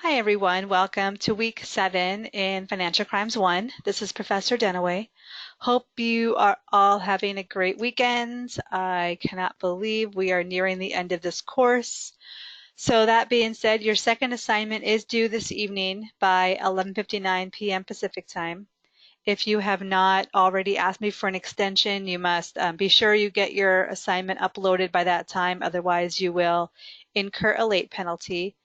Hi everyone, welcome to week 7 in Financial Crimes 1. This is Professor Denaway. Hope you are all having a great weekend. I cannot believe we are nearing the end of this course. So that being said, your second assignment is due this evening by 11:59 p.m. Pacific time. If you have not already asked me for an extension, you must be sure you get your assignment uploaded by that time, otherwise you will incur a late penalty.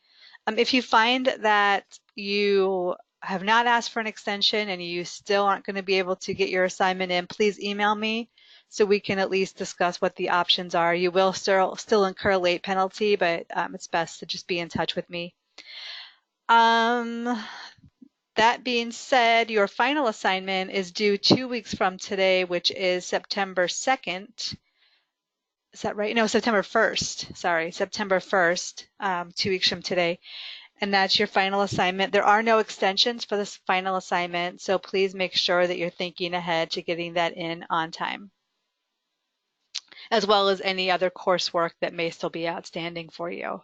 If you find that you have not asked for an extension and you still aren't going to be able to get your assignment in, please email me so we can at least discuss what the options are. You will still incur a late penalty, but it's best to just be in touch with me. That being said, your final assignment is due 2 weeks from today, which is September 2nd. Is that right? No, September 1st. Sorry, September 1st, 2 weeks from today. And that's your final assignment. There are no extensions for this final assignment, so please make sure that you're thinking ahead to getting that in on time, as well as any other coursework that may still be outstanding for you.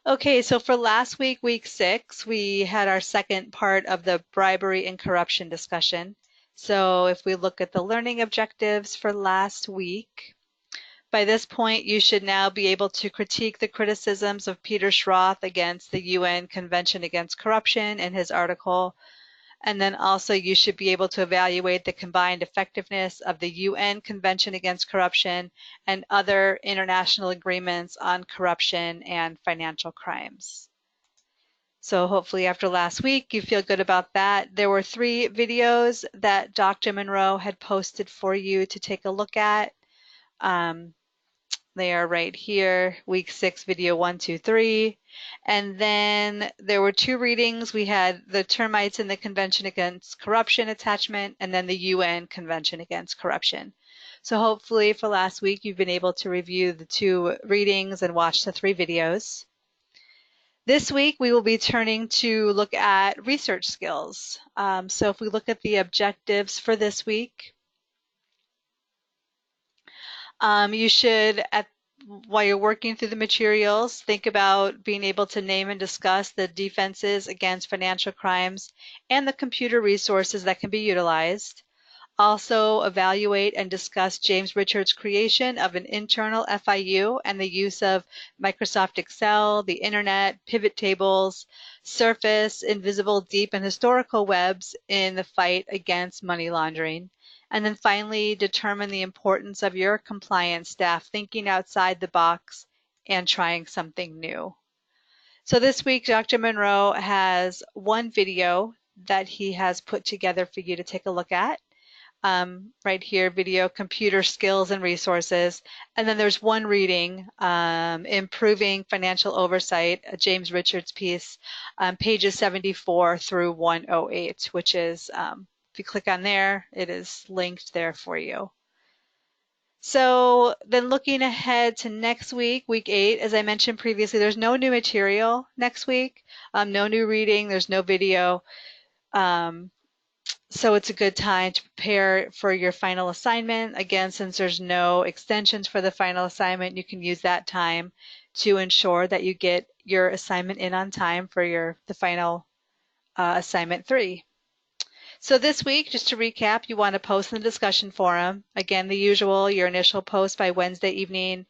Okay, so for last week, week 6, we had our second part of the bribery and corruption discussion. So if we look at the learning objectives for last week, by this point, you should now be able to critique the criticisms of Peter Schroth against the UN Convention Against Corruption in his article. And then also you should be able to evaluate the combined effectiveness of the UN Convention Against Corruption and other international agreements on corruption and financial crimes. So hopefully after last week, you feel good about that. There were 3 videos that Dr. Monroe had posted for you to take a look at. They are right here, week 6, video 1, 2, 3. And then there were 2 readings. We had the termites in the Convention Against Corruption attachment, and then the UN Convention Against Corruption. So hopefully for last week, you've been able to review the 2 readings and watch the 3 videos. This week, we will be turning to look at research skills. So if we look at the objectives for this week, you should, while you're working through the materials, think about being able to name and discuss the defenses against financial crimes and the computer resources that can be utilized. Also, evaluate and discuss James Richards' creation of an internal FIU and the use of Microsoft Excel, the internet, pivot tables, Surface, invisible, deep, and historical webs in the fight against money laundering. And then finally, determine the importance of your compliance staff thinking outside the box and trying something new. So this week, Dr. Monroe has one video that he has put together for you to take a look at. Right here, video, computer skills and resources. And then there's one reading, Improving Financial Oversight, a James Richards piece, pages 74 through 108, which is, if you click on there, it is linked there for you. So then looking ahead to next week, week 8, as I mentioned previously, there's no new material next week, no new reading, there's no video. So it's a good time to prepare for your final assignment. Again, since there's no extensions for the final assignment, you can use that time to ensure that you get your assignment in on time for the final assignment 3. So this week, just to recap, you want to post in the discussion forum. Again, the usual, your initial post by Wednesday evening,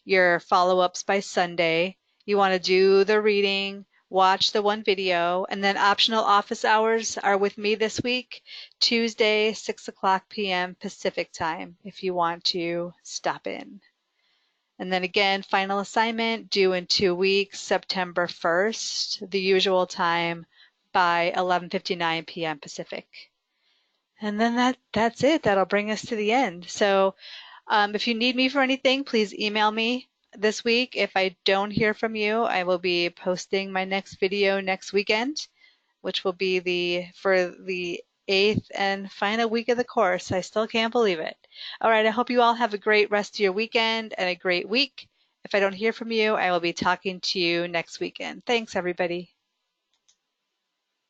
your follow-ups by Sunday. You want to do the reading, watch the one video, and then optional office hours are with me this week, Tuesday, 6 o'clock p.m. Pacific time, if you want to stop in. And then again, final assignment due in 2 weeks, September 1st, the usual time by 11:59 p.m. Pacific. And then that's it. That'll bring us to the end. So if you need me for anything, please email me this week. If I don't hear from you, I will be posting my next video next weekend, which will be for the 8th and final week of the course. I still can't believe it. All right, I hope you all have a great rest of your weekend and a great week. If I don't hear from you, I will be talking to you next weekend. Thanks, everybody.